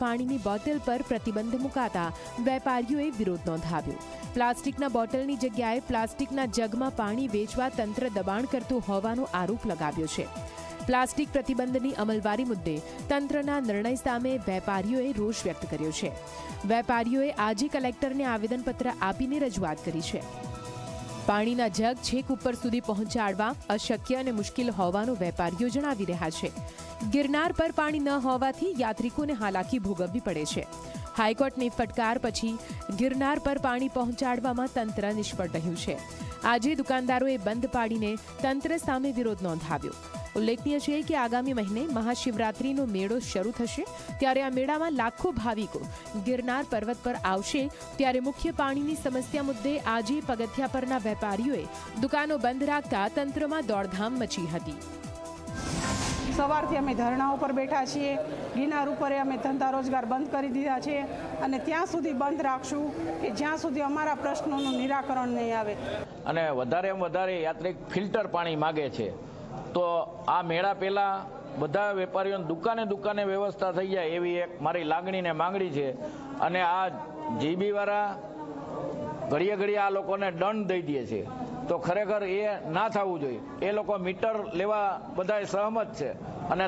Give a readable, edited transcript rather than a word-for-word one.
પાણીની બોટલ પર પ્રતિબંધ મુકાતા વેપારીઓએ વિરોધ નોંધાવ્યો। પ્લાસ્ટિકના બોટલની જગ્યાએ પ્લાસ્ટિકના જગમાં પાણી વેચવા તંત્ર દબાણ કરતું હોવાનો આરોપ લગાવ્યો છે। પ્લાસ્ટિક પ્રતિબંધની અમલવારી મુદ્દે તંત્રના નિર્ણય સામે વેપારીઓએ રોષ વ્યક્ત કર્યો છે। વેપારીઓએ આજે કલેક્ટરને આવેદનપત્ર આપીને રજૂઆત કરી છે। પાણીના જગ છેક ઉપર સુધી પહોંચાડવા અશક્ય અને મુશ્કેલ હોવાનું વેપારીઓ જણાવી રહ્યા છે। ગિરનાર પર પાણી ન હોવાથી યાત્રિકોને હાલાકી ભોગવવી પડે છે। હાઈકોર્ટની ફટકાર પછી ગિરનાર પર પાણી પહોંચાડવામાં તંત્ર નિષ્ફળ રહ્યું છે। આજે દુકાનદારોએ બંધ પાડીને તંત્ર સામે વિરોધ નોંધાવ્યો। ઉલ્લેખનીય છે કે આગામી મહિને મહાશિવરાત્રીનો મેળો શરૂ થશે, ત્યારે આ મેળામાં લાખો ભાવિકો ગિરનાર પર્વત પર આવશે, ત્યારે મુખ્ય પાણીની સમસ્યા મુદ્દે આજે પગથિયા પરના વેપારીઓએ દુકાનો બંધ રાખતા તંત્રમાં દોડધામ મચી હતી। સવારથી અમે ધરણા ઉપર બેઠા છીએ। ગિરનાર ઉપર અમે ધંધા રોજગાર બંધ કરી દીધા છે અને ત્યાં સુધી બંધ રાખશું કે જ્યાં સુધી અમારા પ્રશ્નોનું નિરાકરણ નહીં આવે। અને વધારેમાં વધારે યાત્રિક ફિલ્ટર પાણી માગે છે, તો આ મેળા પહેલાં બધા વેપારીઓને દુકાને વ્યવસ્થા થઈ જાય એવી એક મારી લાગણી ને માંગણી છે। અને આ જીબીવાળા ઘડીએ આ લોકોને દંડ દઈ દે છે, તો ખરેખર એ ના થવું જોઈએ। એ લોકો મીટર લેવા બધાય સહમત છે અને